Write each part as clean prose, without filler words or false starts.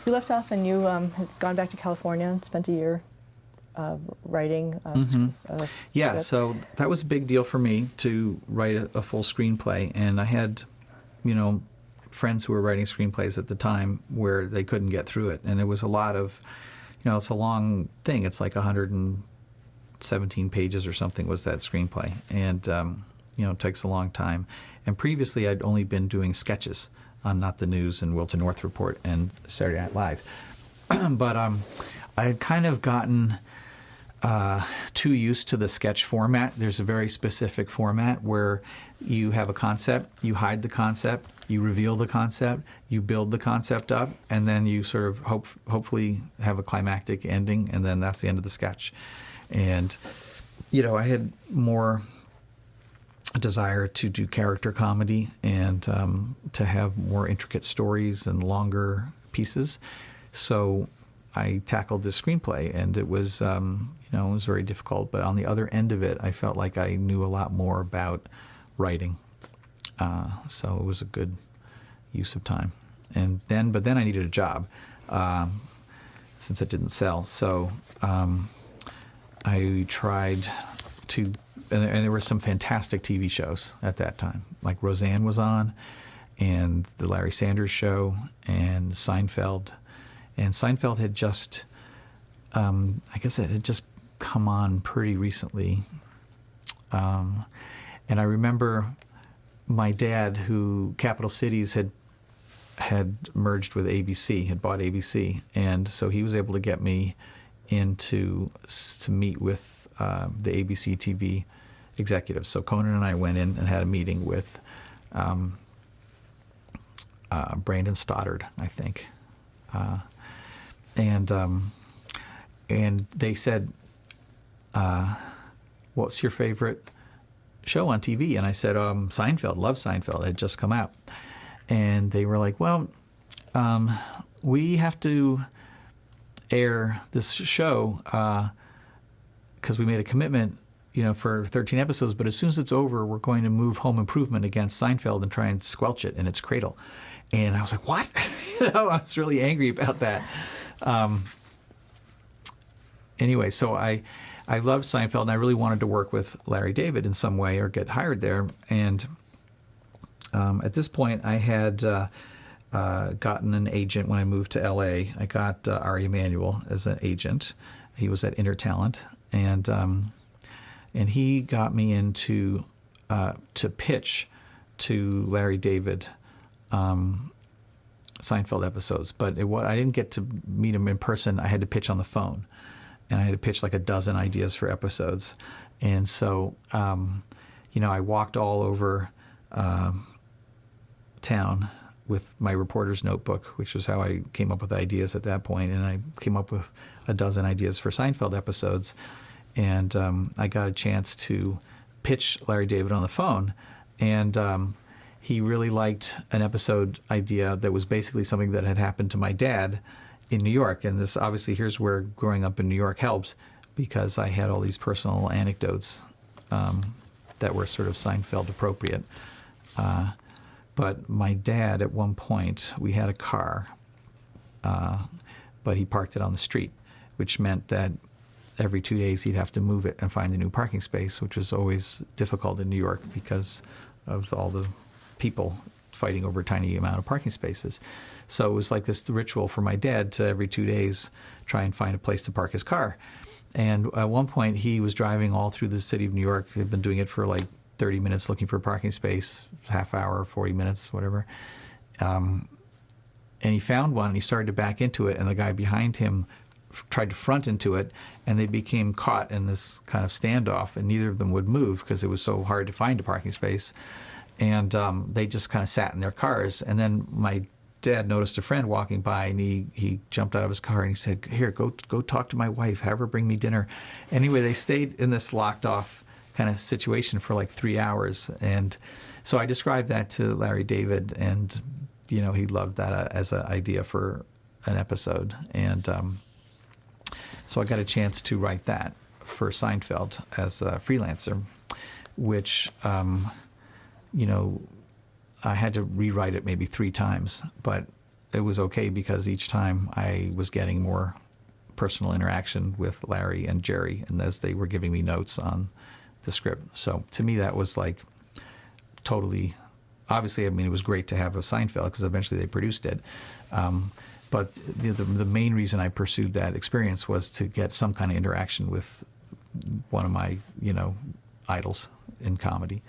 You left off and you had gone back to California and spent a year writing. Yeah, script. so that was a big deal for me to write a full screenplay. And I had, friends who were writing screenplays at the time where they couldn't get through it. And it was a lot of, it's a long thing. It's like 117 pages or something was that screenplay. And, it takes a long time. And previously I'd only been doing sketches on Not the News and Wilton North Report and Saturday Night Live. But I had kind of gotten too used to the sketch format. There's a very specific format where you have a concept, you hide the concept, you reveal the concept, you build the concept up, and then you sort of hopefully have a climactic ending, and then that's the end of the sketch. And, I had more desire to do character comedy and to have more intricate stories and longer pieces. So I tackled this screenplay, and it was, it was very difficult. But on the other end of it, I felt like I knew a lot more about writing. So it was a good use of time. But then I needed a job since it didn't sell. So I tried to, and there were some fantastic TV shows at that time. Like Roseanne was on, and The Larry Sanders Show, and Seinfeld. And Seinfeld had just, I guess it had just come on pretty recently. And I remember my dad, who Capital Cities had merged with ABC, had bought ABC. And so he was able to get me to meet with the ABC TV executives. So Conan and I went in and had a meeting with Brandon Stoddard, I think. And they said, what's your favorite show on TV? And I said, Seinfeld, love Seinfeld. It had just come out. And they were like, well, we have to air this show because we made a commitment, for 13 episodes. But as soon as it's over, we're going to move Home Improvement against Seinfeld and try and squelch it in its cradle. And I was like, what? I was really angry about that. Anyway, so I loved Seinfeld, and I really wanted to work with Larry David in some way or get hired there. And at this point, I had gotten an agent when I moved to L.A. I got Ari Emanuel as an agent. He was at Intertalent, and he got me into to pitch to Larry David Seinfeld episodes, but I didn't get to meet him in person. I had to pitch on the phone, and I had to pitch like a dozen ideas for episodes. And so, I walked all over town with my reporter's notebook, which was how I came up with ideas at that point. And I came up with a dozen ideas for Seinfeld episodes. And I got a chance to pitch Larry David on the phone. And he really liked an episode idea that was basically something that had happened to my dad in New York. And this, obviously, here's where growing up in New York helped, because I had all these personal anecdotes that were sort of Seinfeld appropriate. But my dad, at one point, we had a car, but he parked it on the street, which meant that every 2 days he'd have to move it and find a new parking space, which was always difficult in New York because of all the people fighting over a tiny amount of parking spaces. So it was like this ritual for my dad to every 2 days try and find a place to park his car. And at one point he was driving all through the city of New York. He'd been doing it for like 30 minutes looking for a parking space, half hour, 40 minutes, whatever. And he found one, and he started to back into it, and the guy behind him tried to front into it, and they became caught in this kind of standoff, and neither of them would move because it was so hard to find a parking space. And they just kind of sat in their cars. And then my dad noticed a friend walking by, and he jumped out of his car and he said, "Here, go talk to my wife, have her bring me dinner." Anyway, they stayed in this locked off kind of situation for like 3 hours. And so I described that to Larry David, and he loved that as an idea for an episode. And so I got a chance to write that for Seinfeld as a freelancer, which I had to rewrite it maybe 3 times, but it was okay because each time I was getting more personal interaction with Larry and Jerry, and as they were giving me notes on the script. So to me, that was like totally, obviously, I mean, it was great to have a Seinfeld because eventually they produced it. But the main reason I pursued that experience was to get some kind of interaction with one of my, idols in comedy.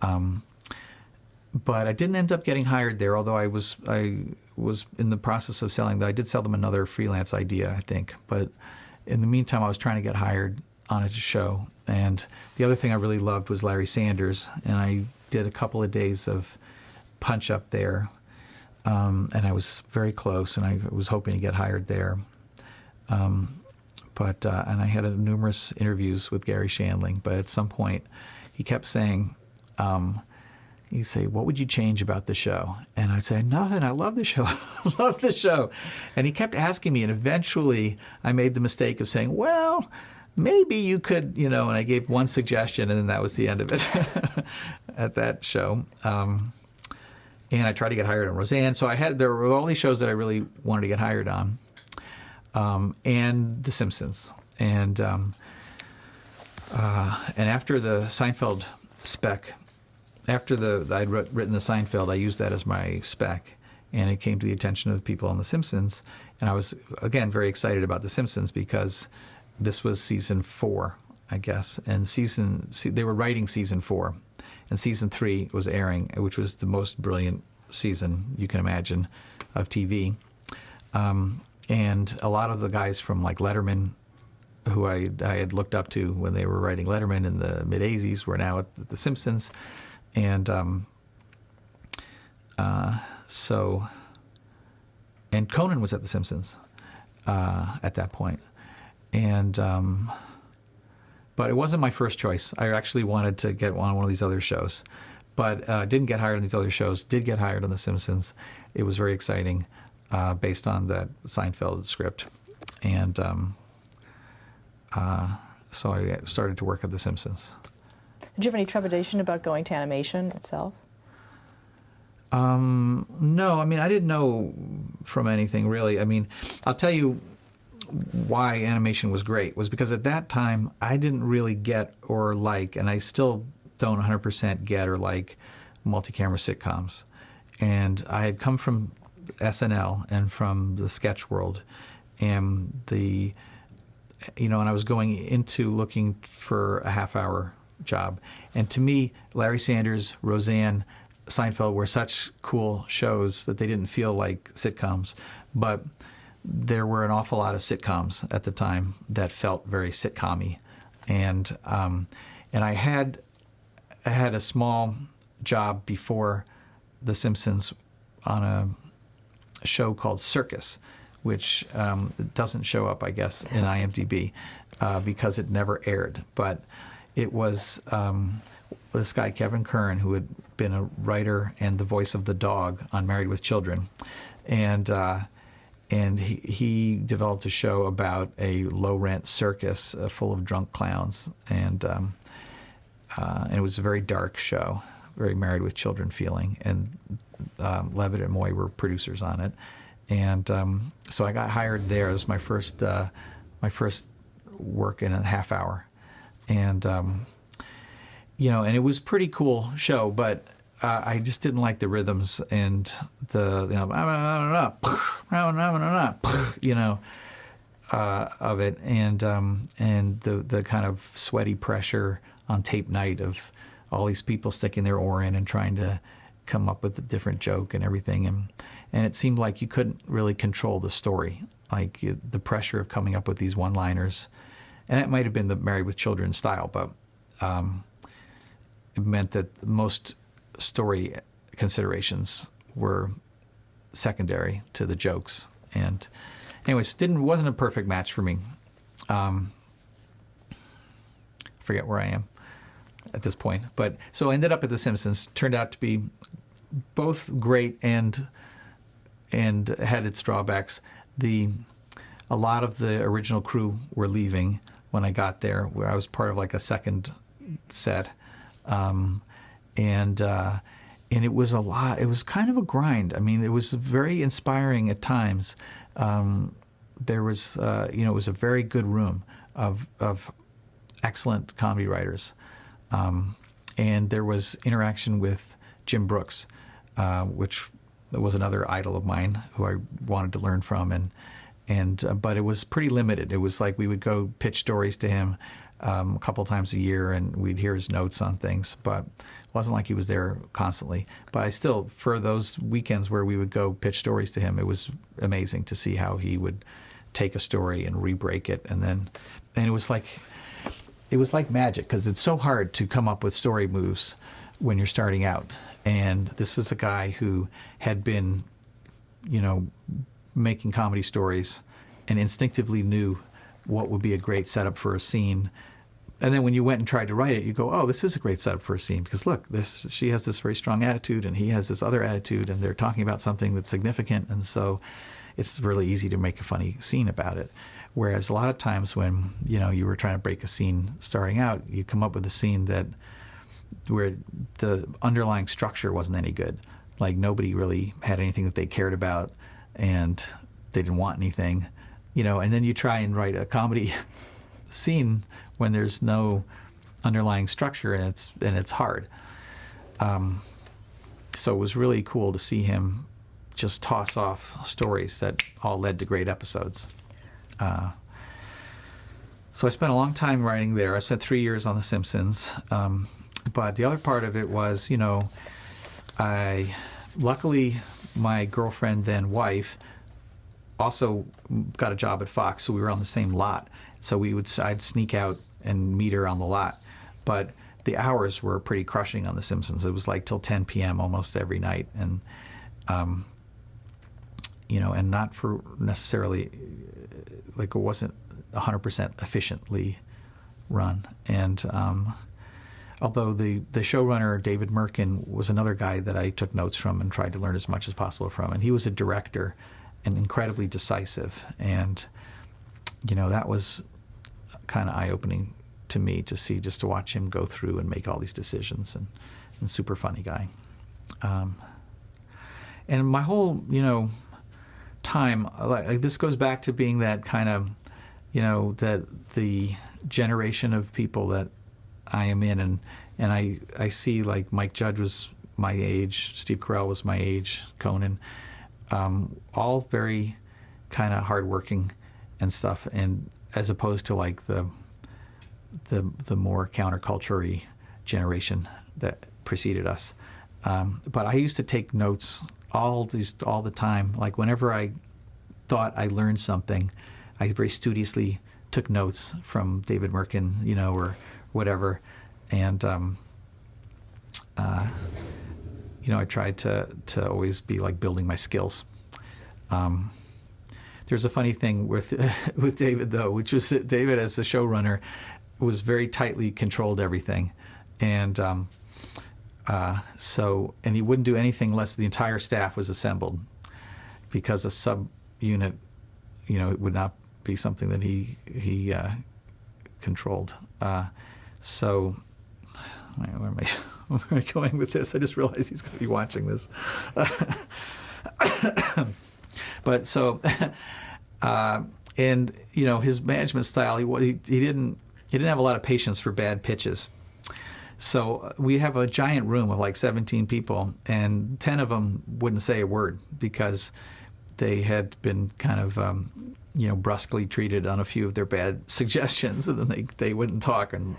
But I didn't end up getting hired there, although I was in the process of selling. I did sell them another freelance idea, I think. But in the meantime, I was trying to get hired on a show. And the other thing I really loved was Larry Sanders, and I did a couple of days of Punch Up there. And I was very close, and I was hoping to get hired there. But I had numerous interviews with Gary Shandling, but at some point he kept saying, he'd say, "What would you change about the show?" And I'd say, "Nothing, I love the show, I love the show." And he kept asking me, and eventually I made the mistake of saying, "Well, maybe you could," and I gave one suggestion, and then that was the end of it at that show. And I tried to get hired on Roseanne. So there were all these shows that I really wanted to get hired on. And The Simpsons. And after the Seinfeld spec, after I'd written the Seinfeld, I used that as my spec. And it came to the attention of the people on The Simpsons. And I was, again, very excited about The Simpsons because this was season 4, I guess. And they were writing season 4. And season 3 was airing, which was the most brilliant season you can imagine of TV. And a lot of the guys from like Letterman, who I had looked up to when they were writing Letterman in the mid-'80s, were now at The Simpsons. And and Conan was at The Simpsons at that point. And but it wasn't my first choice. I actually wanted to get on one of these other shows, but didn't get hired on these other shows. Did get hired on The Simpsons. It was very exciting, based on that Seinfeld script, and so I started to work at The Simpsons. Did you have any trepidation about going to animation itself? No, I mean, I didn't know from anything really. I mean, I'll tell you why animation was great was because at that time I didn't really get or like, and I still don't 100% get or like, multi-camera sitcoms. And I had come from SNL and from the sketch world, and and I was going into looking for a half-hour job. And to me, Larry Sanders, Roseanne, Seinfeld were such cool shows that they didn't feel like sitcoms. But there were an awful lot of sitcoms at the time that felt very sitcom-y. And I had a small job before The Simpsons on a show called Circus, which doesn't show up, I guess, in IMDb because it never aired. But it was this guy, Kevin Kern, who had been a writer and the voice of the dog on Married with Children. And he developed a show about a low-rent circus full of drunk clowns. And it was a very dark show, very Married with Children feeling. And Levitt and Moy were producers on it. And so I got hired there. It was my first work in a half hour. And, and it was a pretty cool show, but I just didn't like the rhythms and of it, and the kind of sweaty pressure on tape night of all these people sticking their oar in and trying to come up with a different joke and everything, and it seemed like you couldn't really control the story, like the pressure of coming up with these one-liners, and it might have been the Married with Children style, but it meant that most story considerations were secondary to the jokes. And anyways, wasn't a perfect match for me. Forget where I am at this point. But so I ended up at The Simpsons. Turned out to be both great and had its drawbacks. A lot of the original crew were leaving when I got there, where I was part of like a second set. And it was a lot. It was kind of a grind. I mean, it was very inspiring at times. There was, it was a very good room of excellent comedy writers, and there was interaction with Jim Brooks, which was another idol of mine who I wanted to learn from, but it was pretty limited. It was like we would go pitch stories to him a couple times a year, and we'd hear his notes on things, but it wasn't like he was there constantly. But I still, for those weekends where we would go pitch stories to him, it was amazing to see how he would take a story and re-break it, and it was like magic, because it's so hard to come up with story moves when you're starting out. And this is a guy who had been, making comedy stories and instinctively knew what would be a great setup for a scene. And then when you went and tried to write it, you go, oh, this is a great setup for a scene, because look, she has this very strong attitude and he has this other attitude, and they're talking about something that's significant, and so it's really easy to make a funny scene about it. Whereas a lot of times when, you were trying to break a scene starting out, you come up with a scene where the underlying structure wasn't any good. Like nobody really had anything that they cared about, and they didn't want anything, and then you try and write a comedy scene when there's no underlying structure, and it's hard. So it was really cool to see him just toss off stories that all led to great episodes. So I spent a long time writing there. I spent 3 years on The Simpsons. But the other part of it was, luckily my girlfriend, then wife, also got a job at Fox, so we were on the same lot. So I'd sneak out and meet her on the lot. But the hours were pretty crushing on The Simpsons. It was like till 10 p.m. almost every night, and and not for necessarily, like, it wasn't 100% efficiently run. And although the showrunner, David Merkin, was another guy that I took notes from and tried to learn as much as possible from, and he was a director and incredibly decisive, and that was kind of eye-opening to me just to watch him go through and make all these decisions, and super funny guy. And my whole time, like, this goes back to being that kind of that the generation of people that I am in, and I see, like, Mike Judge was my age, Steve Carell was my age, Conan, all very kind of hardworking and stuff, and as opposed to like the more counterculture-y generation that preceded us. But I used to take notes all the time. Like, whenever I thought I learned something, I very studiously took notes from David Merkin, or whatever, and I tried to always be like building my skills. There's a funny thing with David, though, which was that David, as the showrunner, was very tightly controlled everything, and he wouldn't do anything unless the entire staff was assembled, because a sub-unit, it would not be something that he controlled. So, where am I going with this? I just realized he's going to be watching this. But so, and his management style, he didn't have a lot of patience for bad pitches. So we have a giant room of like 17 people, and 10 of them wouldn't say a word because they had been kind of brusquely treated on a few of their bad suggestions, and then they wouldn't talk. And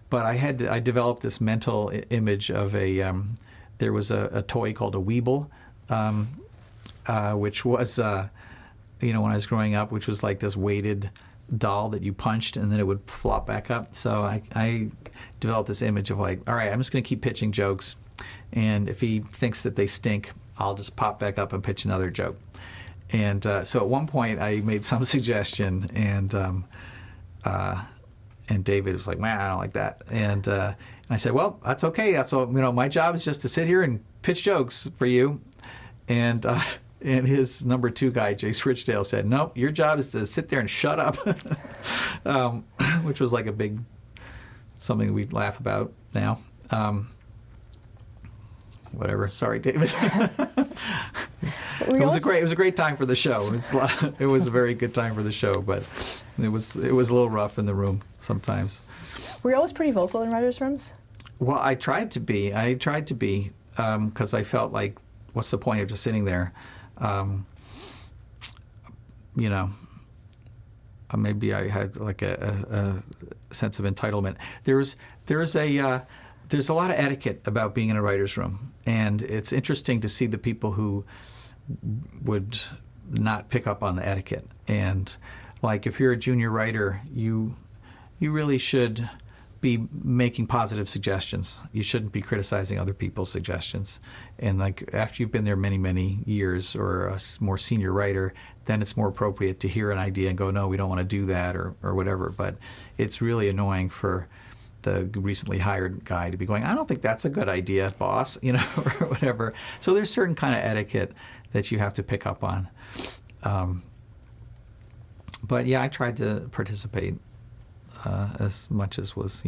but I developed this mental image of there was a toy called a Weeble, which was when I was growing up, which was like this weighted doll that you punched and then it would flop back up. So I developed this image of like, all right, I'm just going to keep pitching jokes, and if he thinks that they stink, I'll just pop back up and pitch another joke. And so at one point I made some suggestion, and David was like, man, I don't like that. And I said, well, that's okay. That's all. My job is just to sit here and pitch jokes for you. And his number two guy, Jace Richdale, said, no, your job is to sit there and shut up, which was like something we laugh about now. whatever. Sorry, David. Were you always- It was a great time for the show. It was a very good time for the show, but it was a little rough in the room sometimes. Were you always pretty vocal in writers' rooms? Well, I tried to be. Because I felt like, what's the point of just sitting there? You know, maybe I had like a sense of entitlement. There's a lot of etiquette about being in a writer's room, and it's interesting to see the people who would not pick up on the etiquette. And like, if you're a junior writer, you really should be making positive suggestions. You shouldn't be criticizing other people's suggestions. And like, after you've been there many, many years, or a more senior writer, then it's more appropriate to hear an idea and go, no, we don't want to do that, or whatever. But it's really annoying for the recently hired guy to be going, I don't think that's a good idea, boss, you know, or whatever. So there's certain kind of etiquette that you have to pick up on. But yeah, I tried to participate as much as was,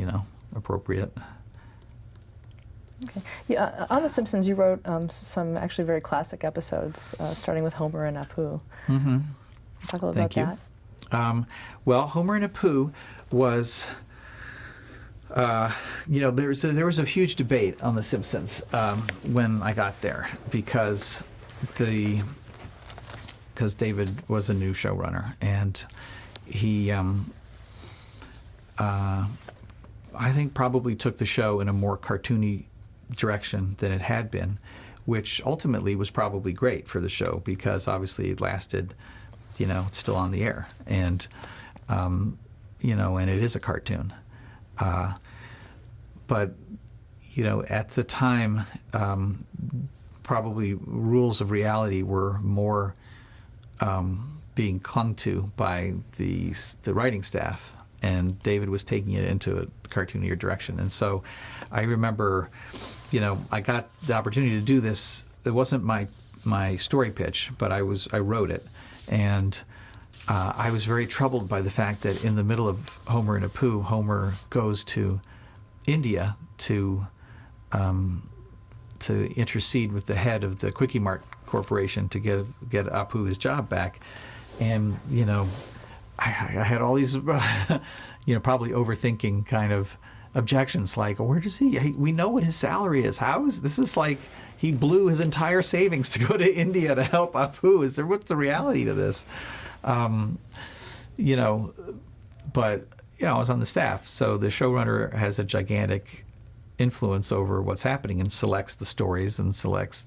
appropriate. Okay. Yeah, on The Simpsons, you wrote some actually very classic episodes, starting with Homer and Apu. Mm-hmm. Talk a little Thank about you. Well, Homer and Apu was, there was a huge debate on The Simpsons when I got there, because David was a new showrunner, and he, I think, probably took the show in a more cartoony direction than it had been, which ultimately was probably great for the show, because obviously it lasted, it's still on the air, and and it is a cartoon. But at the time, probably rules of reality were more being clung to by the writing staff, and David was taking it into a cartoonier direction. And so I remember, I got the opportunity to do this. It wasn't my story pitch, but I wrote it, and I was very troubled by the fact that in the middle of Homer and Apu, Homer goes to India to intercede with the head of the Quickie Mart Corporation to get Apu his job back. And I had all these probably overthinking kind of objections, like, where does we know what his salary is. This is like he blew his entire savings to go to India to help Apu. What's the reality to this? But I was on the staff, so the showrunner has a gigantic influence over what's happening and selects the stories and selects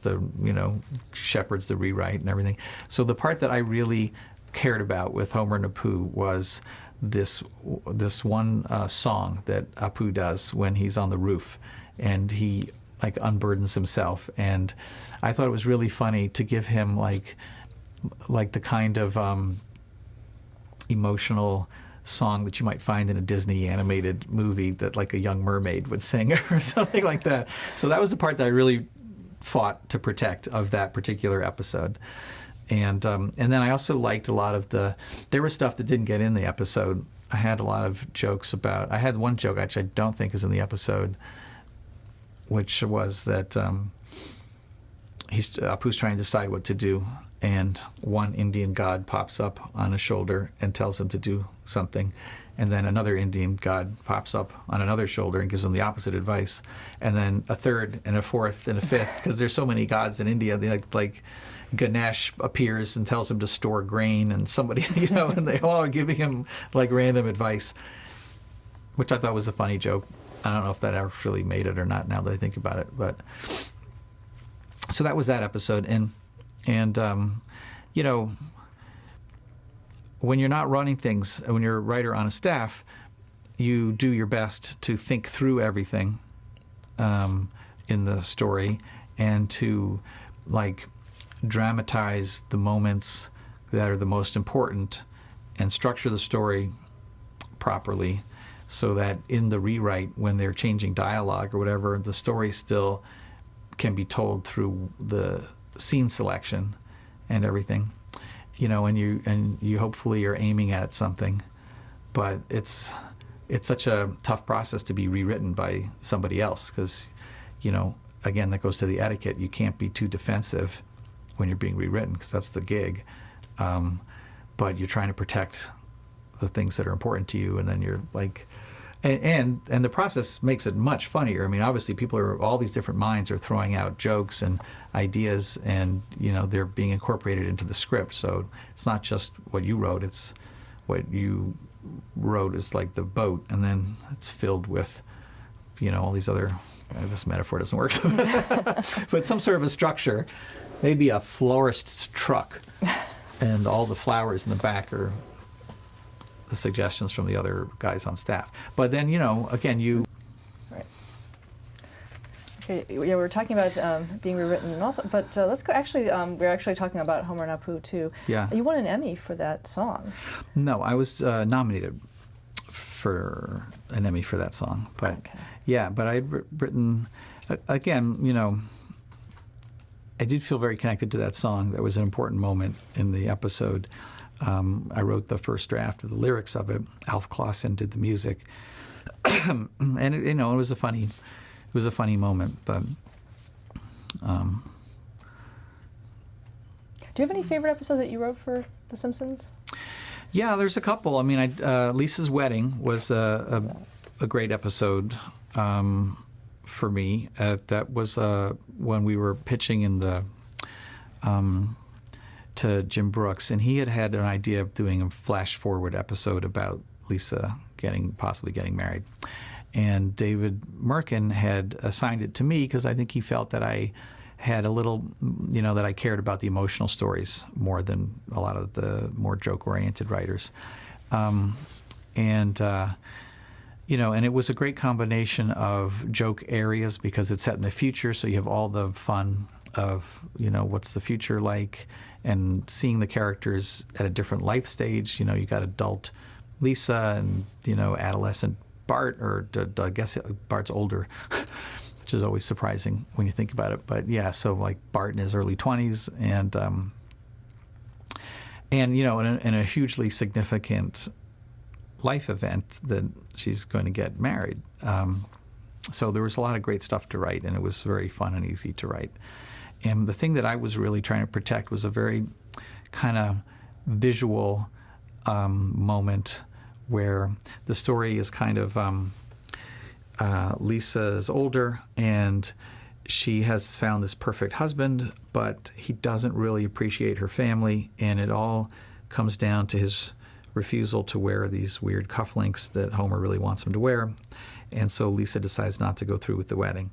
shepherds the rewrite and everything. So the part that I really cared about with Homer and Apu was this one song that Apu does when he's on the roof, and he like unburdens himself. And I thought it was really funny to give him like the kind of emotional song that you might find in a Disney animated movie that like a young mermaid would sing or something like that. So that was the part that I really fought to protect of that particular episode. And then I also liked a lot of there was stuff that didn't get in the episode. I had a lot of jokes I had one joke actually I don't think is in the episode, which was that Apu's trying to decide what to do, and one Indian god pops up on his shoulder and tells him to do something, and then another Indian god pops up on another shoulder and gives him the opposite advice, and then a third and a fourth and a fifth, because there's so many gods in India. They like Ganesh appears and tells him to store grain, and somebody, and they all are giving him like random advice, which I thought was a funny joke. I don't know if that actually made it or not now that I think about it, but so that was that episode. And when you're not running things, when you're a writer on a staff, you do your best to think through everything in the story, and to like dramatize the moments that are the most important, and structure the story properly, so that in the rewrite, when they're changing dialogue or whatever, the story still can be told through the scene selection and everything, and you hopefully are aiming at something, but it's such a tough process to be rewritten by somebody else, because again, that goes to the etiquette. You can't be too defensive when you're being rewritten, because that's the gig. But you're trying to protect the things that are important to you, and then you're like, and the process makes it much funnier. I mean, obviously, all these different minds are throwing out jokes and ideas, and they're being incorporated into the script. So it's not just what you wrote; it's what you wrote is like the boat, and then it's filled with, all these other. This metaphor doesn't work, but some sort of a structure, maybe a florist's truck, and all the flowers in the back are the suggestions from the other guys on staff. But then, again, you... Right. Okay, yeah, we're talking about being rewritten and also, but let's go, actually, we're actually talking about Homer and Apu, too. Yeah. You won an Emmy for that song. No, I was nominated for an Emmy for that song. But, okay. Yeah, but I'd written, again, I did feel very connected to that song. That was an important moment in the episode. I wrote the first draft of the lyrics of it. Alf Clausen did the music, and it was a funny moment. But do you have any favorite episodes that you wrote for The Simpsons? Yeah, there's a couple. I mean, Lisa's wedding was a great episode for me. That was when we were pitching in the. To Jim Brooks, and he had an idea of doing a flash-forward episode about Lisa possibly getting married. And David Merkin had assigned it to me because I think he felt that I had a little, that I cared about the emotional stories more than a lot of the more joke-oriented writers. And it was a great combination of joke areas because it's set in the future, so you have all the fun of, what's the future like, and seeing the characters at a different life stage. You got adult Lisa and, adolescent Bart, or I guess Bart's older, which is always surprising when you think about it. But yeah, so like Bart in his early 20s, and in a hugely significant life event that she's going to get married. So there was a lot of great stuff to write, and it was very fun and easy to write. And the thing that I was really trying to protect was a very kind of visual moment where the story is kind of Lisa is older and she has found this perfect husband, but he doesn't really appreciate her family, and it all comes down to his refusal to wear these weird cufflinks that Homer really wants him to wear. And so Lisa decides not to go through with the wedding.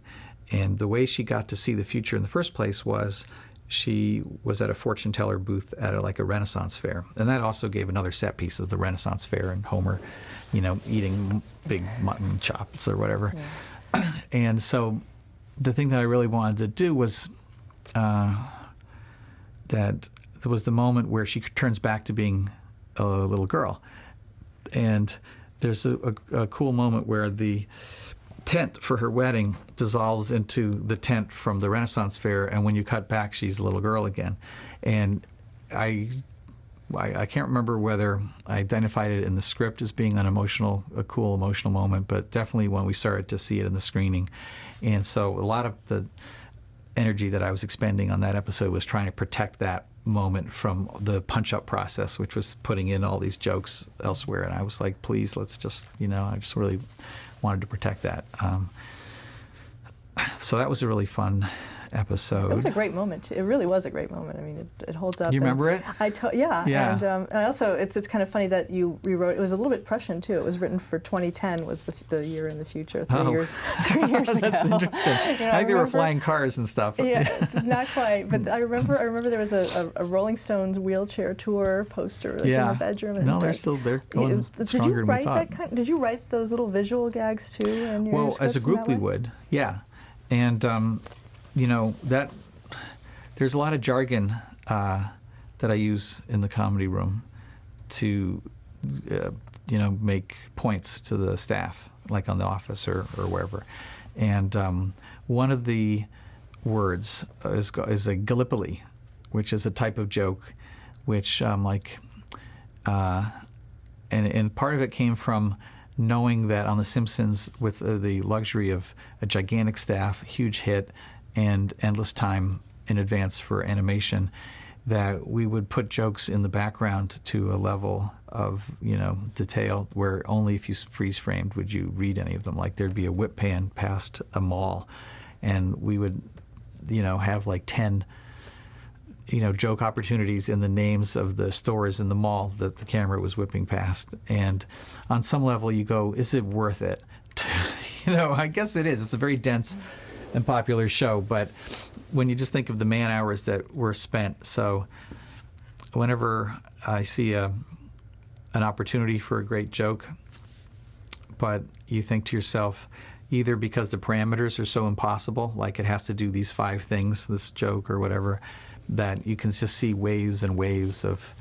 And the way she got to see the future in the first place was she was at a fortune teller booth at a Renaissance fair. And that also gave another set piece of the Renaissance fair and Homer, eating big mutton chops or whatever. Yeah. And so the thing that I really wanted to do was that there was the moment where she turns back to being a little girl. And there's a cool moment where the tent for her wedding dissolves into the tent from the Renaissance fair, and when you cut back, she's a little girl again. And I can't remember whether I identified it in the script as being a cool emotional moment, but definitely when we started to see it in the screening. And so a lot of the energy that I was expending on that episode was trying to protect that moment from the punch-up process, which was putting in all these jokes elsewhere. And I was like, please, let's just, I just really wanted to protect that. So that was a really fun episode. It was a great moment, too. It really was a great moment. I mean, it holds up. You remember it? Yeah. Yeah. And also, it's kind of funny that you rewrote. It was a little bit prescient too. It was written for 2010, was the year in the future. 3 years ago. That's interesting. I think they were flying cars and stuff. Yeah, not quite. But I remember there was a Rolling Stones wheelchair tour poster in the bedroom. And no, they're going stronger than we thought. Did you write those little visual gags too? In your as a group we would. Yeah, and. That there's a lot of jargon that I use in the comedy room to, make points to the staff, like on The Office or wherever. And one of the words is a Gallipoli, which is a type of joke, which and part of it came from knowing that on The Simpsons, with the luxury of a gigantic staff, huge hit, and endless time in advance for animation, that we would put jokes in the background to a level of, detail where only if you freeze framed would you read any of them. Like there'd be a whip pan past a mall, and we would, have like 10, joke opportunities in the names of the stores in the mall that the camera was whipping past. And on some level you go, is it worth it? I guess it is. It's a very dense and popular show, but when you just think of the man hours that were spent. So whenever I see an opportunity for a great joke, but you think to yourself, either because the parameters are so impossible, like it has to do these 5 things, this joke or whatever, that you can just see waves and waves of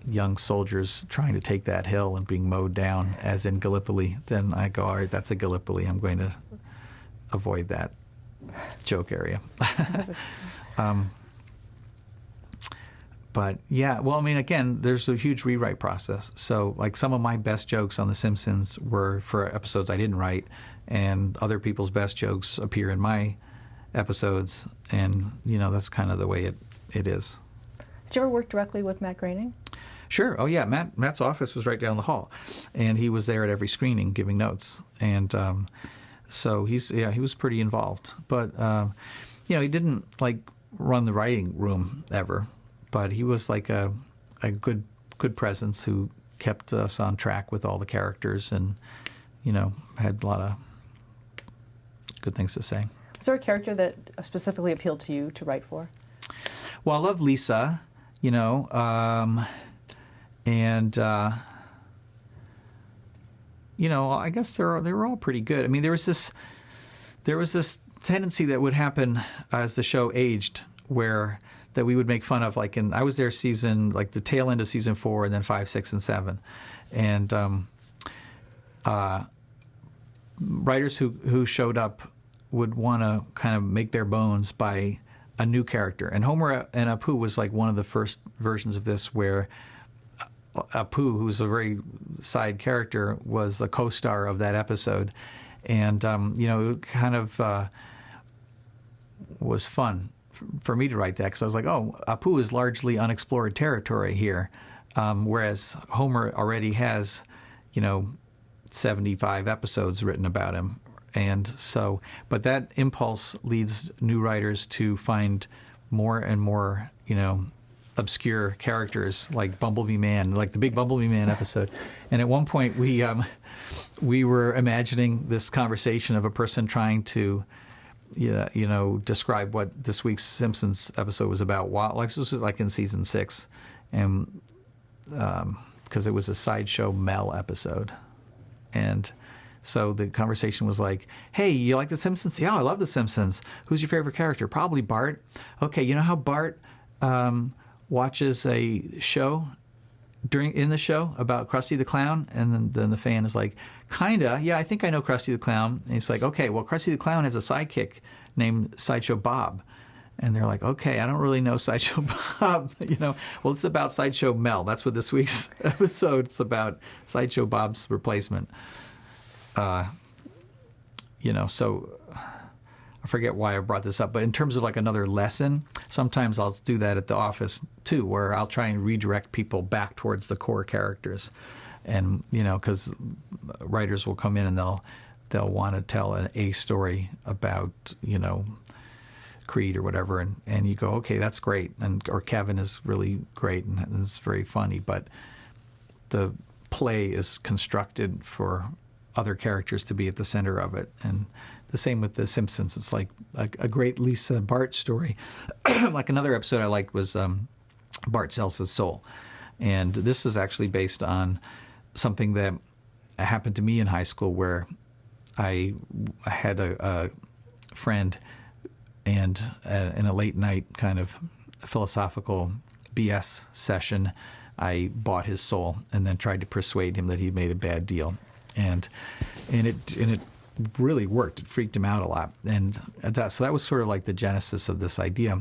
young soldiers trying to take that hill and being mowed down, as in Gallipoli, then I go, all right, that's a Gallipoli. I'm going to avoid that joke area. But yeah, well, I mean, again, there's a huge rewrite process. So like some of my best jokes on The Simpsons were for episodes I didn't write, and other people's best jokes appear in my episodes. And, that's kind of the way it is. Did you ever work directly with Matt Groening? Sure. Oh, yeah. Matt's office was right down the hall, and he was there at every screening giving notes. And so he was pretty involved. But, he didn't, run the writing room ever, but he was like a good presence who kept us on track with all the characters and, had a lot of good things to say. Was there a character that specifically appealed to you to write for? Well, I love Lisa, and I guess they were all pretty good. I mean, there was this tendency that would happen as the show aged, where that we would make fun of. I was there the tail end of season 4, and then 5, 6, and 7, and writers who showed up would want to kind of make their bones by a new character. And Homer and Apu was like one of the first versions of this, where Apu, who's a very side character, was a co-star of that episode. And, it kind of was fun for me to write that, because I was like, oh, Apu is largely unexplored territory here, whereas Homer already has, 75 episodes written about him. And so, but that impulse leads new writers to find more and more, obscure characters like Bumblebee Man, like the big Bumblebee Man episode. And at one point we were imagining this conversation of a person trying to, describe what this week's Simpsons episode was about. This was like in season 6, and because it was a Sideshow Mel episode. And so the conversation was like, hey, you like The Simpsons? Yeah, I love The Simpsons. Who's your favorite character? Probably Bart. Okay, you know how Bart watches a show in the show about Krusty the Clown? And then the fan is like, kinda, yeah, I think I know Krusty the Clown. And he's like, okay, well, Krusty the Clown has a sidekick named Sideshow Bob. And they're like, okay, I don't really know Sideshow Bob. Well, it's about Sideshow Mel. That's what this week's episode is about, Sideshow Bob's replacement. So I forget why I brought this up, but in terms of like another lesson, sometimes I'll do that at the office too, where I'll try and redirect people back towards the core characters. And, because writers will come in and they'll want to tell a story about, Creed or whatever, and you go, okay, that's great, or Kevin is really great and it's very funny, but the play is constructed for other characters to be at the center of it. And the same with The Simpsons. It's like a great Lisa Bart story. Like another episode I liked was Bart Sells His Soul, and this is actually based on something that happened to me in high school, where I had a friend, and in a late night kind of philosophical BS session, I bought his soul and then tried to persuade him that he'd made a bad deal, and it really worked. It freaked him out a lot, and so that was sort of like the genesis of this idea.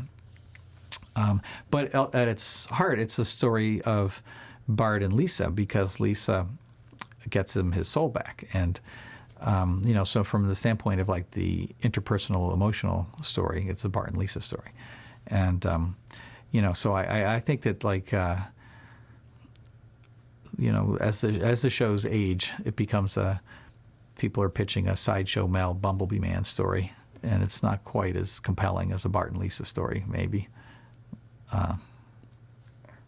But at its heart, it's a story of Bart and Lisa, because Lisa gets him his soul back, and So from the standpoint of like the interpersonal emotional story, it's a Bart and Lisa story. And, so I think that like, as the shows age, it becomes people are pitching a sideshow Mel Bumblebee Man story, and it's not quite as compelling as a Bart and Lisa story, maybe.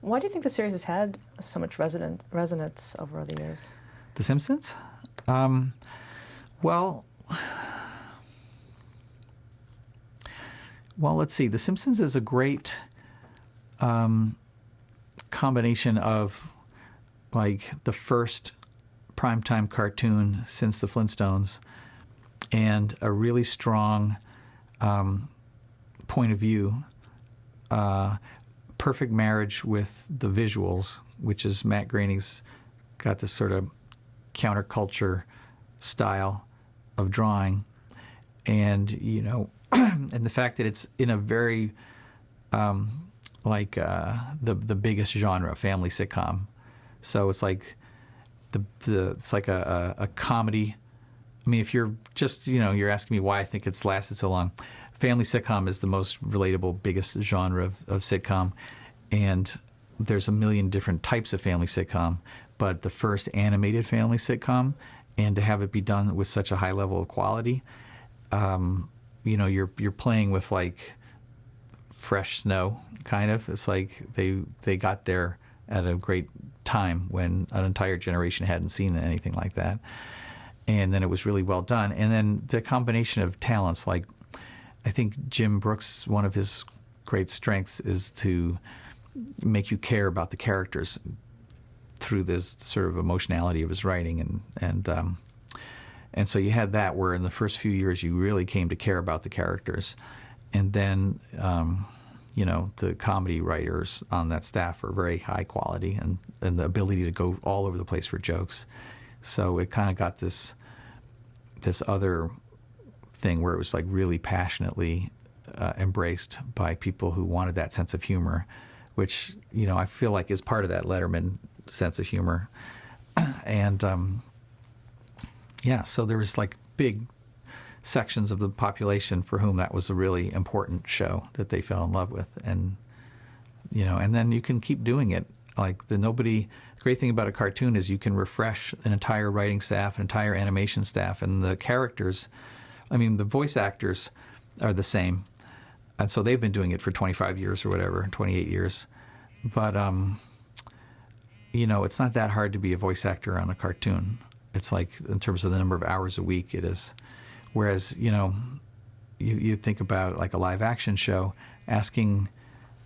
Why do you think the series has had so much resonance over the years? The Simpsons? Well, let's see. The Simpsons is a great combination of like the first primetime cartoon since the Flintstones and a really strong point of view, perfect marriage with the visuals, which is Matt Groening's got this sort of counterculture style of drawing, and and the fact that it's in a very the biggest genre, family sitcom. So it's like it's like a comedy. I mean, if you're just you're asking me why I think it's lasted so long. Family sitcom is the most relatable, biggest genre of sitcom, and there's a million different types of family sitcom. But the first animated family sitcom, and to have it be done with such a high level of quality, you're playing with like fresh snow, kind of. It's like they got there at a great time when an entire generation hadn't seen anything like that, and then it was really well done. And then the combination of talents, like I think Jim Brooks, one of his great strengths is to make you care about the characters through this sort of emotionality of his writing, and so you had that where in the first few years you really came to care about the characters, and then the comedy writers on that staff are very high quality and the ability to go all over the place for jokes. So it kind of got this other thing where it was like really passionately embraced by people who wanted that sense of humor, which I feel like is part of that Letterman sense of humor. And so there was like big sections of the population for whom that was a really important show that they fell in love with, and and then you can keep doing it. Like the great thing about a cartoon is you can refresh an entire writing staff, an entire animation staff, and the characters, the voice actors are the same, and so they've been doing it for 25 years or whatever, 28 years, but it's not that hard to be a voice actor on a cartoon. It's like in terms of the number of hours a week it is. Whereas, you think about like a live action show, asking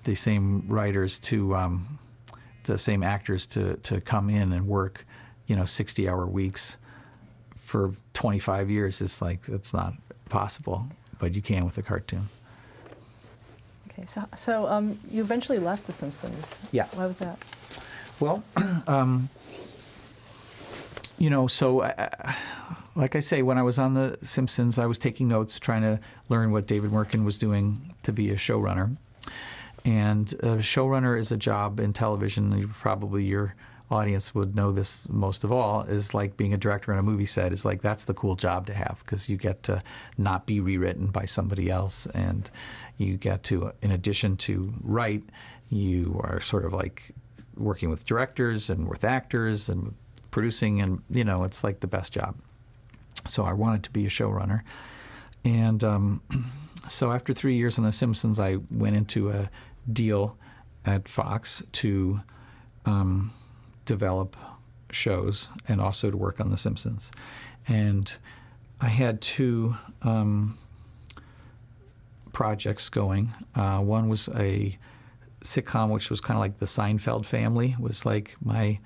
the same writers the same actors to come in and work, 60-hour weeks for 25 years. It's like, it's not possible, but you can with a cartoon. Okay, so you eventually left The Simpsons. Yeah. Why was that? Well, like I say, when I was on The Simpsons, I was taking notes, trying to learn what David Merkin was doing to be a showrunner. And a showrunner is a job in television. Probably your audience would know this most of all, is like being a director on a movie set. Is like, that's the cool job to have, because you get to not be rewritten by somebody else, and you get to, in addition to write, you are sort of like working with directors and with actors and producing, and it's like the best job. So I wanted to be a showrunner, and so after 3 years on The Simpsons, I went into a deal at Fox to develop shows and also to work on The Simpsons. And I had two projects going. One was a sitcom, which was kind of like the Seinfeld family, was like my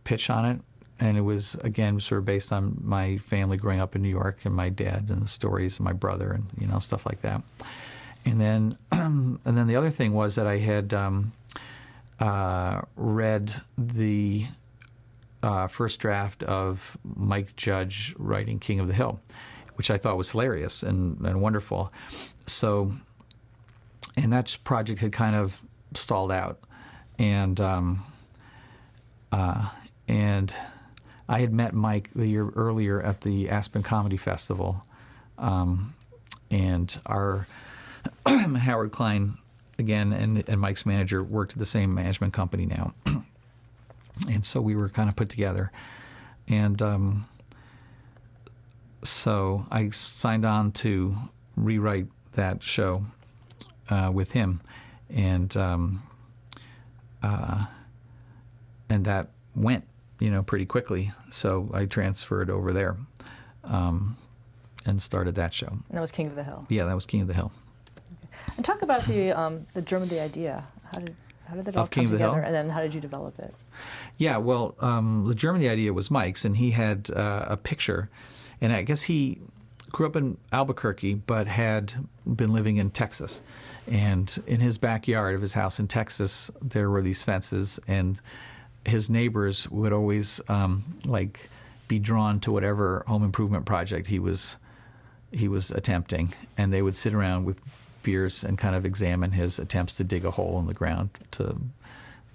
pitch on it. And it was, again, sort of based on my family growing up in New York and my dad and the stories of my brother and, stuff like that. And then the other thing was that I had read the first draft of Mike Judge writing King of the Hill, which I thought was hilarious and wonderful. So, and that project had kind of stalled out. And I had met Mike the year earlier at the Aspen Comedy Festival, and our Howard Klein, again, and Mike's manager worked at the same management company now. And so we were kind of put together. And so I signed on to rewrite that show with him. And that went, pretty quickly. So I transferred over there and started that show. And that was King of the Hill. Yeah, that was King of the Hill. Okay. And talk about the germ of the idea. How did it all Of King come of the Hill? together, and then how did you develop it? Yeah, well, the germ of the idea was Mike's, and he had a picture, and I guess he grew up in Albuquerque, but had been living in Texas. And in his backyard of his house in Texas, there were these fences, and his neighbors would always be drawn to whatever home improvement project he was attempting, and they would sit around with beers and kind of examine his attempts to dig a hole in the ground to,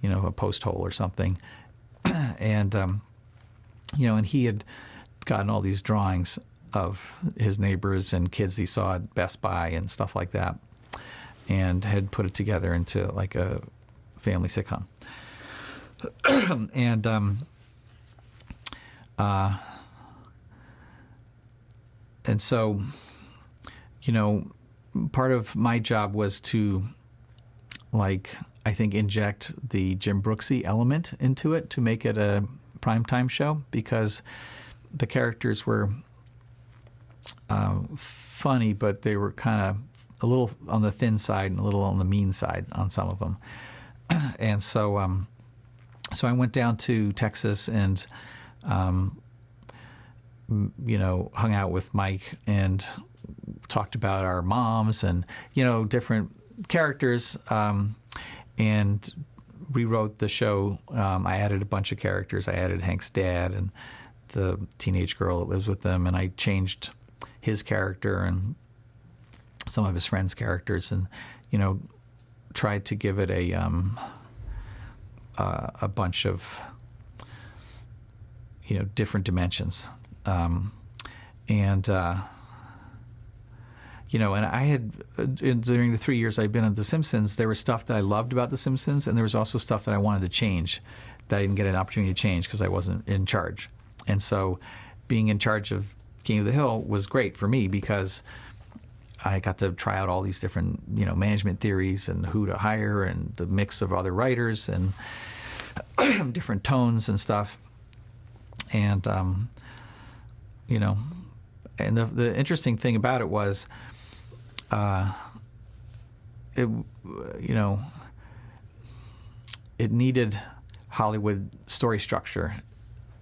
a post hole or something. And, and he had gotten all these drawings of his neighbors and kids he saw at Best Buy and stuff like that, and had put it together into like a family sitcom. And so, part of my job was to, I think, inject the Jim Brooksy element into it to make it a primetime show, because the characters were funny, but they were kind of a little on the thin side and a little on the mean side on some of them. And so, so I went down to Texas and, hung out with Mike and talked about our moms and, different characters, and rewrote the show. I added a bunch of characters. I added Hank's dad and the teenage girl that lives with them, and I changed his character and some of his friends' characters, and, tried to give it a bunch of, different dimensions. And I had, during the 3 years I'd been at The Simpsons, there was stuff that I loved about The Simpsons, and there was also stuff that I wanted to change that I didn't get an opportunity to change because I wasn't in charge. And so being in charge of King of the Hill was great for me, because I got to try out all these different, management theories and who to hire and the mix of other writers and different tones and stuff. And, and the interesting thing about it was, it needed Hollywood story structure,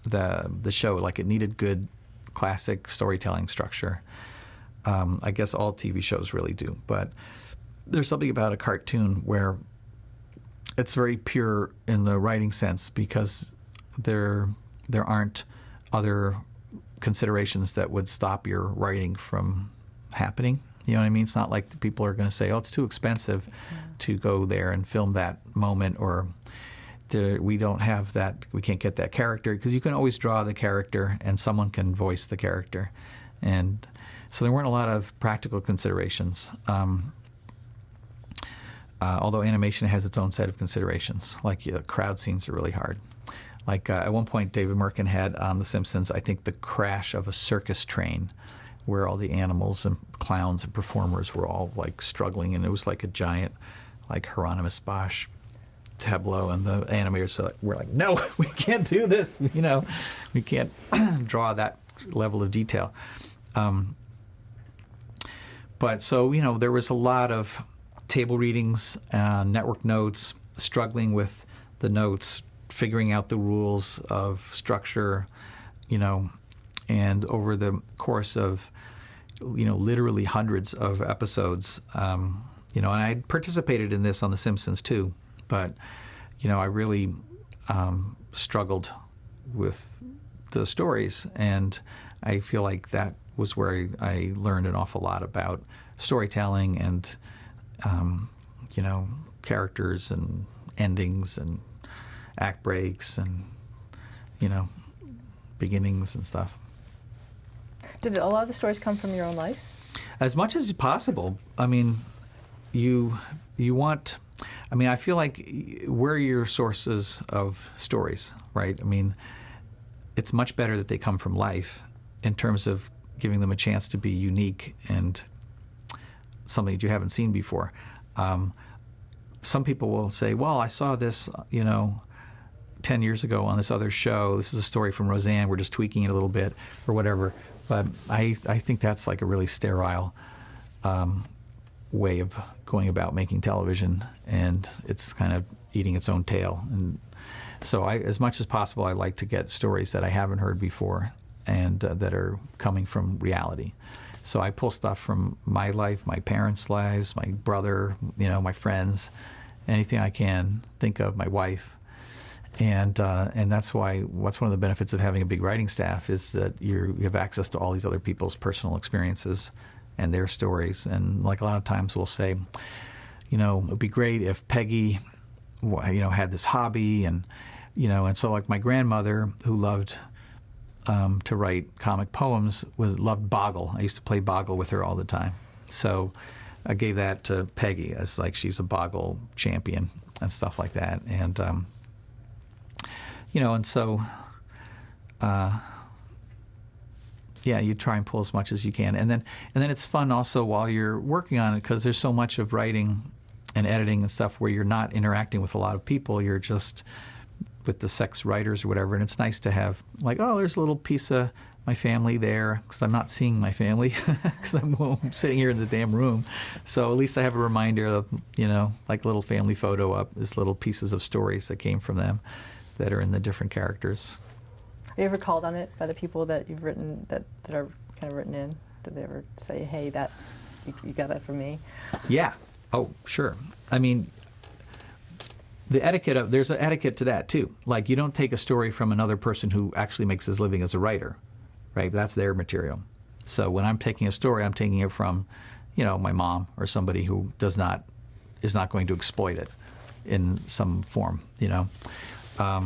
the show. Like, it needed good classic storytelling structure. I guess all TV shows really do, but there's something about a cartoon where it's very pure in the writing sense, because there aren't other considerations that would stop your writing from happening. You know what I mean? It's not like people are going to say, "Oh, it's too expensive to go there and film that moment," or we don't have that, we can't get that character, because you can always draw the character and someone can voice the character. And so there weren't a lot of practical considerations, although animation has its own set of considerations. Like, crowd scenes are really hard. Like, at one point, David Merkin had on The Simpsons, I think, the crash of a circus train, where all the animals and clowns and performers were all struggling, and it was like a giant, Hieronymus Bosch tableau, and the animators were like, "No, we can't do this. We can't draw that level of detail." But so, there was a lot of table readings, network notes, struggling with the notes, figuring out the rules of structure, and over the course of, literally hundreds of episodes, and I participated in this on The Simpsons too, but, I really struggled with the stories, and I feel like that was where I learned an awful lot about storytelling and, characters and endings and act breaks and, beginnings and stuff. Did a lot of the stories come from your own life? As much as possible. I mean, you want. I mean, I feel like we're your sources of stories, right? I mean, it's much better that they come from life in terms of giving them a chance to be unique and something that you haven't seen before. Some people will say, well, I saw this, 10 years ago on this other show. This is a story from Roseanne. We're just tweaking it a little bit or whatever. But I think that's like a really sterile way of going about making television, and it's kind of eating its own tail. And so as much as possible, I like to get stories that I haven't heard before and that are coming from reality. So I pull stuff from my life, my parents' lives, my brother, my friends, anything I can think of, my wife. And that's what's one of the benefits of having a big writing staff is that you have access to all these other people's personal experiences and their stories. And like a lot of times we'll say, it'd be great if Peggy, had this hobby and so like my grandmother who loved to write comic poems loved Boggle. I used to play Boggle with her all the time. So I gave that to Peggy as like she's a Boggle champion and stuff like that. And and so, you try and pull as much as you can, and then it's fun also while you're working on it because there's so much of writing and editing and stuff where you're not interacting with a lot of people. You're just with the sex writers or whatever, and it's nice to have like, oh, there's a little piece of my family there because I'm not seeing my family because I'm sitting here in the damn room. So at least I have a reminder of like a little family photo up as little pieces of stories that came from them that are in the different characters. Are you ever called on it by the people that you've written that are kind of written in? Did they ever say, hey, that you got that from me? Yeah. Oh, sure. I mean, there's an etiquette to that too. Like you don't take a story from another person who actually makes his living as a writer, right? That's their material. So when I'm taking a story, I'm taking it from, my mom or somebody who is not going to exploit it in some form, but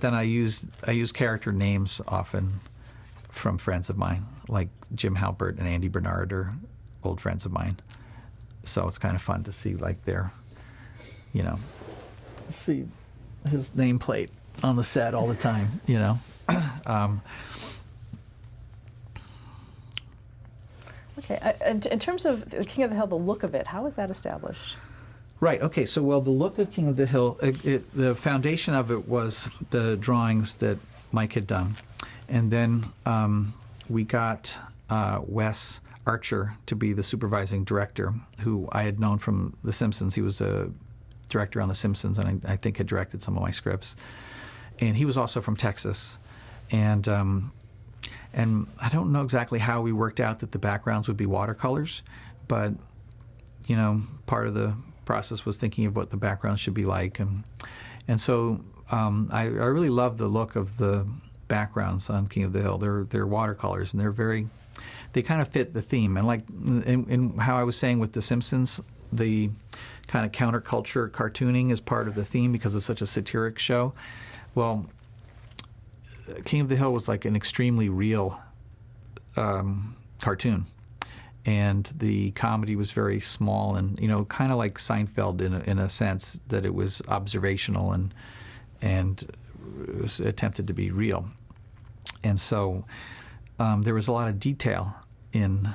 then I use character names often from friends of mine, like Jim Halpert and Andy Bernard are old friends of mine. So it's kind of fun to see like their, see his nameplate on the set all the time, Okay, and in terms of King of the Hill, the look of it, how is that established? Right. Okay. So, the look of King of the Hill, the foundation of it was the drawings that Mike had done, and then we got Wes Archer to be the supervising director, who I had known from The Simpsons. He was a director on The Simpsons, and I think had directed some of my scripts. And he was also from Texas, and I don't know exactly how we worked out that the backgrounds would be watercolors, but part of the process was thinking of what the background should be like, and so I really love the look of the backgrounds on King of the Hill. They're watercolors, and they kind of fit the theme. And like in how I was saying with The Simpsons, the kind of counterculture cartooning is part of the theme because it's such a satiric show. Well, King of the Hill was like an extremely real cartoon. And the comedy was very small and, kind of like Seinfeld in a sense that it was observational and it was attempted to be real. And so there was a lot of detail in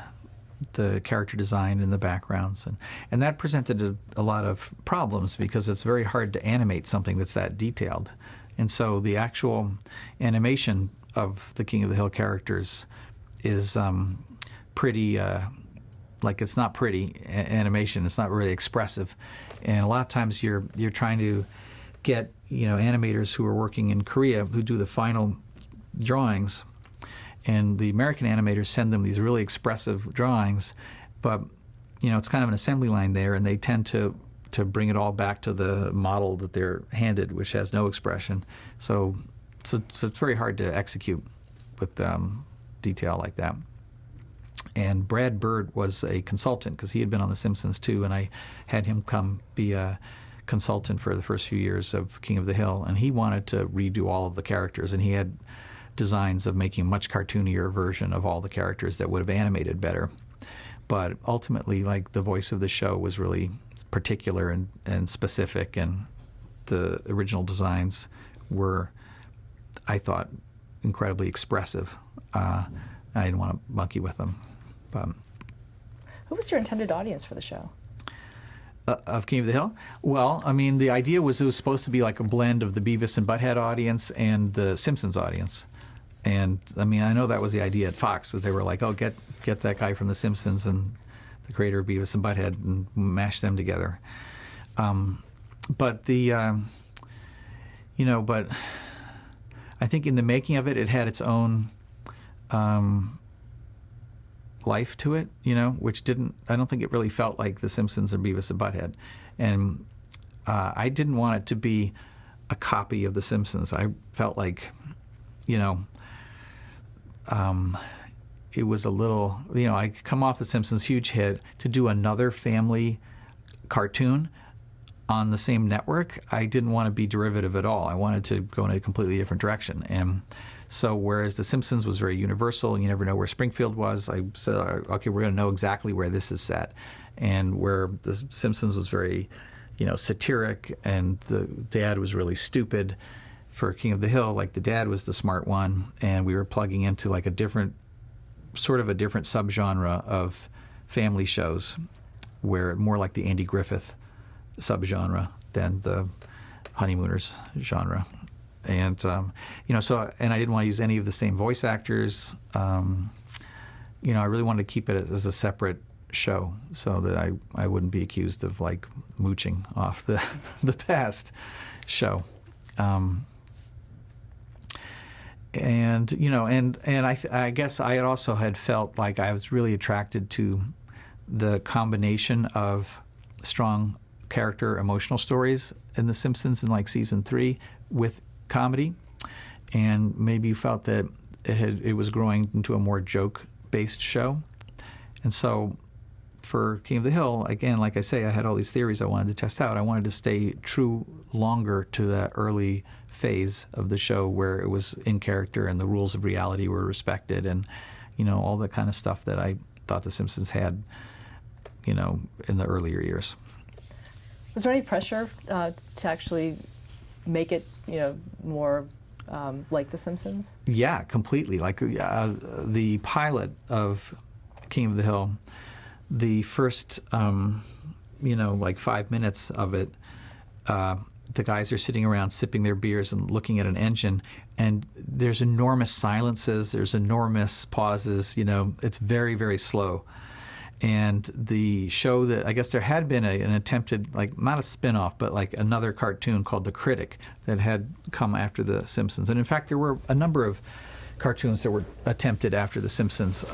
the character design and the backgrounds. And that presented a lot of problems because it's very hard to animate something that's that detailed. And so the actual animation of the King of the Hill characters is pretty, like it's not pretty animation. It's not really expressive. And a lot of times you're trying to get, animators who are working in Korea who do the final drawings, and the American animators send them these really expressive drawings, but, it's kind of an assembly line there, and they tend to bring it all back to the model that they're handed, which has no expression. So it's very hard to execute with detail like that. And Brad Bird was a consultant because he had been on The Simpsons too, and I had him come be a consultant for the first few years of King of the Hill, and he wanted to redo all of the characters, and he had designs of making a much cartoonier version of all the characters that would have animated better. But ultimately, like, the voice of the show was really particular and specific, and the original designs were, I thought, incredibly expressive. I didn't want to monkey with them. Who was your intended audience for the show? Of King of the Hill? Well, I mean, the idea was it was supposed to be like a blend of the Beavis and Butthead audience and the Simpsons audience. And, I mean, I know that was the idea at Fox, because they were like, oh, get that guy from the Simpsons and the creator of Beavis and Butthead and mash them together. But but I think in the making of it, it had its own life to it, which I don't think it really felt like The Simpsons or Beavis and Butthead. And I didn't want it to be a copy of The Simpsons. I felt like, it was a little, I come off The Simpsons, huge hit, to do another family cartoon on the same network. I didn't want to be derivative at all. I wanted to go in a completely different direction. And so whereas The Simpsons was very universal, and you never know where Springfield was, I said, okay, we're going to know exactly where this is set. And where The Simpsons was very, satiric, and the dad was really stupid, for King of the Hill, like, the dad was the smart one, and we were plugging into like a different subgenre of family shows, where more like the Andy Griffith subgenre than the Honeymooners genre. And, and I didn't want to use any of the same voice actors. I really wanted to keep it as a separate show, so that I wouldn't be accused of, like, mooching off the past show. And I guess I also had felt like I was really attracted to the combination of strong character emotional stories in The Simpsons in, like, season 3 with comedy, and maybe felt that it was growing into a more joke-based show. And so for King of the Hill, again, like I say, I had all these theories I wanted to test out. I wanted to stay true longer to that early phase of the show where it was in character and the rules of reality were respected, and all the kind of stuff that I thought The Simpsons had in the earlier years. Was there any pressure to actually make it more like The Simpsons? Yeah, completely. Like the pilot of King of the Hill, the first 5 minutes of it, the guys are sitting around sipping their beers and looking at an engine, and there's enormous silences, there's enormous pauses, it's very, very slow. And the show that, I guess there had been an attempted, like, not a spin-off, but like another cartoon called The Critic that had come after The Simpsons. And in fact, there were a number of cartoons that were attempted after The Simpsons,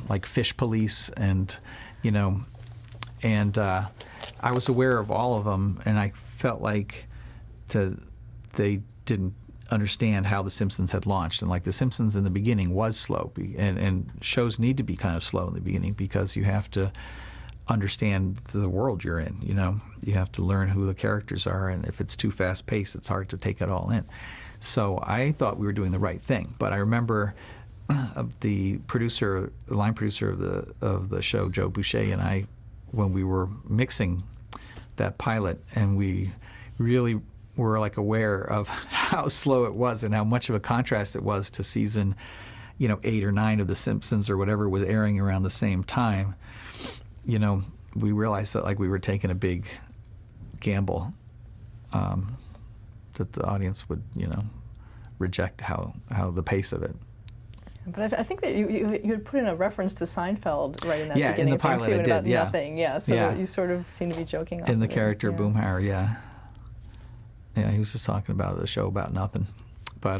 like Fish Police and, I was aware of all of them, and I felt like they didn't understand how The Simpsons had launched. And, like, The Simpsons in the beginning was slow, and shows need to be kind of slow in the beginning because you have to understand the world you're in. You have to learn who the characters are, and if it's too fast-paced, it's hard to take it all in. So I thought we were doing the right thing. But I remember the line producer of the show, Joe Boucher, and I, when we were mixing that pilot, and we really were, like, aware of how slow it was and how much of a contrast it was to season 8 or 9 of The Simpsons or whatever was airing around the same time. We realized that, like, we were taking a big gamble, that the audience would reject how the pace of it. But I think that you had put in a reference to Seinfeld right in that beginning. Yeah, in the pilot I did, about yeah. nothing, yeah. So yeah. You sort of seem to be joking. In the character Boomhauer, yeah. Yeah, he was just talking about the show about nothing. But,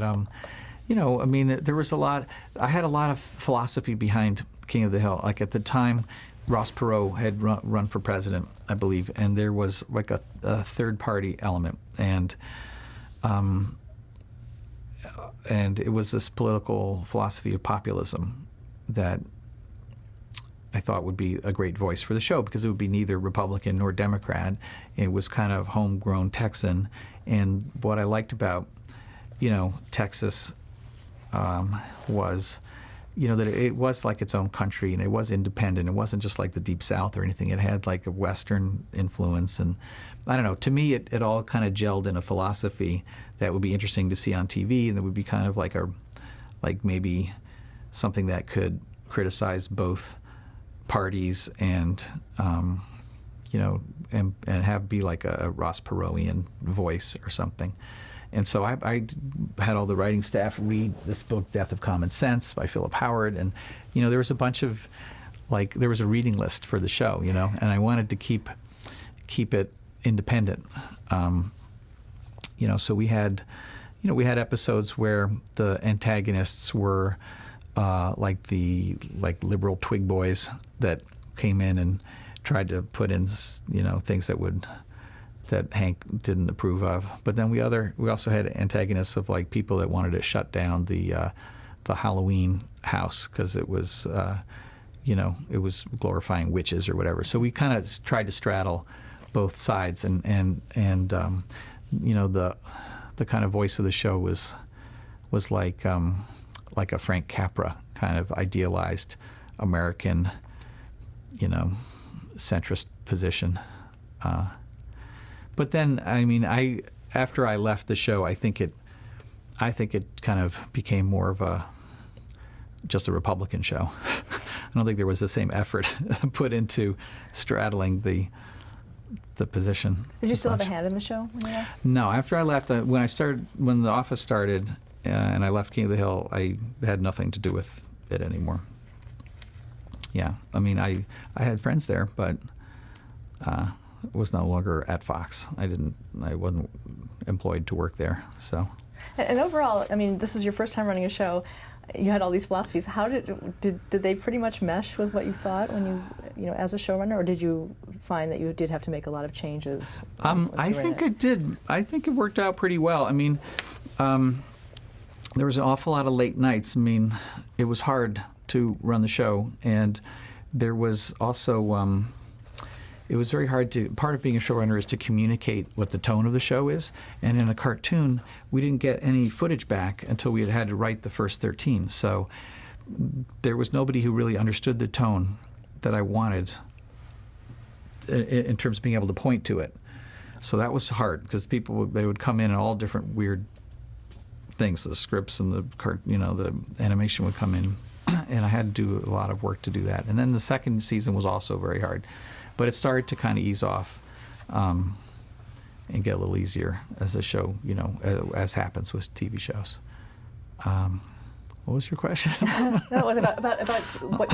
there was a lot. I had a lot of philosophy behind King of the Hill. Like, at the time, Ross Perot had run for president, I believe, and there was, like, a third-party element. And it was this political philosophy of populism that I thought would be a great voice for the show, because it would be neither Republican nor Democrat. It was kind of homegrown Texan, and what I liked about, Texas was, that it was like its own country, and it was independent. It wasn't just like the Deep South or anything. It had like a Western influence, and I don't know. To me, it all kind of gelled in a philosophy that would be interesting to see on TV, and that would be kind of like maybe something that could criticize both parties and and have be like a Ross Perot-ian voice or something. And so I had all the writing staff read this book, Death of Common Sense by Philip Howard, and there was a bunch of there was a reading list for the show, and I wanted to keep it independent. So we had episodes where the antagonists were like liberal Twig boys that came in and tried to put in things that Hank didn't approve of. But then we also had antagonists of like people that wanted to shut down the Halloween house because it was it was glorifying witches or whatever. So we kind of tried to straddle both sides, and the kind of voice of the show was like a Frank Capra kind of idealized American, centrist position. But then, after I left the show, I think it kind of became more of just a Republican show. I don't think there was the same effort put into straddling the position. Did you still have a hand in the show when you left? No, after I left, when The Office started, and I left King of the Hill, I had nothing to do with it anymore. Yeah, I had friends there, but was no longer at Fox. I wasn't employed to work there. So. And overall, this is your first time running a show. You had all these philosophies. How did they pretty much mesh with what you thought when you as a showrunner, or did you find that you did have to make a lot of changes? I think it did. I think it worked out pretty well. There was an awful lot of late nights. It was hard to run the show, and there was also it was very hard to. Part of being a showrunner is to communicate what the tone of the show is, and in a cartoon, we didn't get any footage back until we had to write the first 13. So there was nobody who really understood the tone that I wanted in terms of being able to point to it. So that was hard, because they would come in all different weird things. The scripts and the animation would come in, and I had to do a lot of work to do that. And then the second season was also very hard, but it started to kind of ease off and get a little easier as the show, as happens with TV shows. What was your question? No, it was about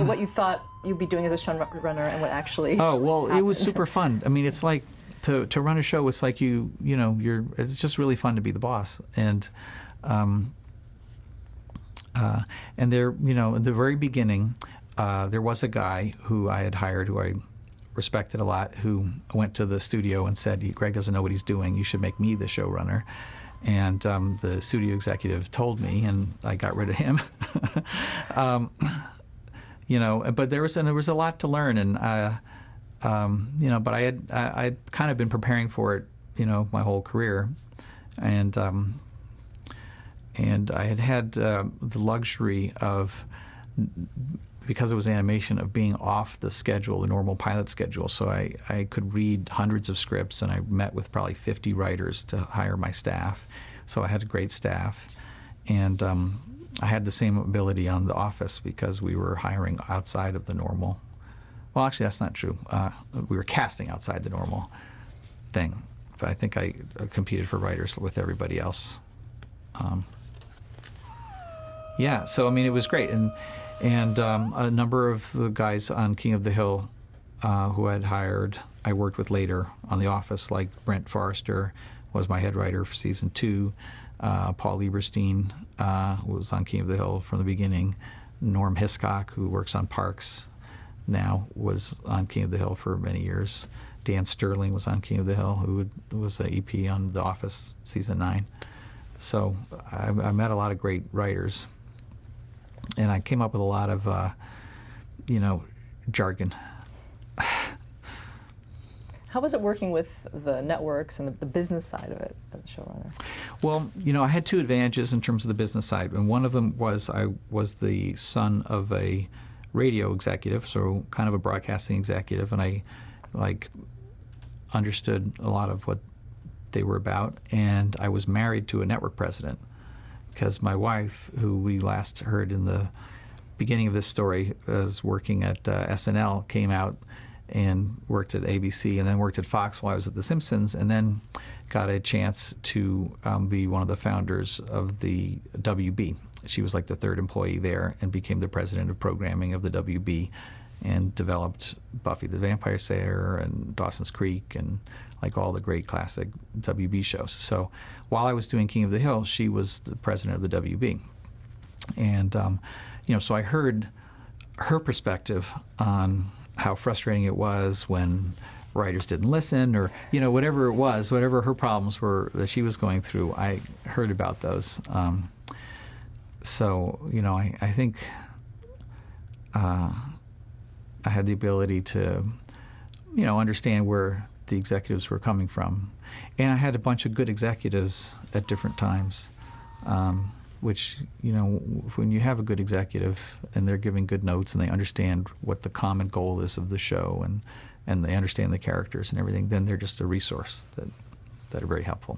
what you thought you'd be doing as a showrunner and what actually. Oh well, happened. It was super fun. It's like to run a show. It's like it's just really fun to be the boss. And there, in the very beginning, there was a guy who I had hired, who I respected a lot, who went to the studio and said, "Greg doesn't know what he's doing. You should make me the showrunner." And the studio executive told me, and I got rid of him. But there was a lot to learn, and but I'd kind of been preparing for it, my whole career, and I had the luxury of, because it was animation, of being off the schedule, the normal pilot schedule. So I could read hundreds of scripts, and I met with probably 50 writers to hire my staff. So I had a great staff. And I had the same ability on The Office, because we were hiring outside of the normal. Well, actually, that's not true. We were casting outside the normal thing. But I think I competed for writers with everybody else. Yeah, so it was great. And a number of the guys on King of the Hill who I'd hired, I worked with later on The Office, like Brent Forrester was my head writer for season 2. Paul Lieberstein was on King of the Hill from the beginning. Norm Hiscock, who works on Parks now, was on King of the Hill for many years. Dan Sterling was on King of the Hill, who was an EP on The Office season 9. So I met a lot of great writers. And I came up with a lot of, jargon. How was it working with the networks and the business side of it as a showrunner? Well, I had two advantages in terms of the business side, and one of them was I was the son of a radio executive, so kind of a broadcasting executive, and I understood a lot of what they were about, and I was married to a network president because my wife, who we last heard in the beginning of this story, was working at SNL, came out and worked at ABC, and then worked at Fox while I was at The Simpsons, and then got a chance to be one of the founders of the WB. She was like the third employee there and became the president of programming of the WB and developed Buffy the Vampire Slayer and Dawson's Creek and like all the great classic WB shows. So while I was doing King of the Hill, she was the president of the WB. And, so I heard her perspective on how frustrating it was when writers didn't listen, or whatever it was, whatever her problems were that she was going through, I heard about those. So I think I had the ability to understand where the executives were coming from, and I had a bunch of good executives at different times. Which, when you have a good executive and they're giving good notes and they understand what the common goal is of the show and they understand the characters and everything, then they're just a resource that are very helpful.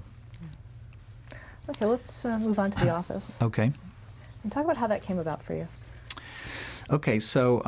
Okay, let's move on to The Office. Okay. And talk about how that came about for you. Okay, so...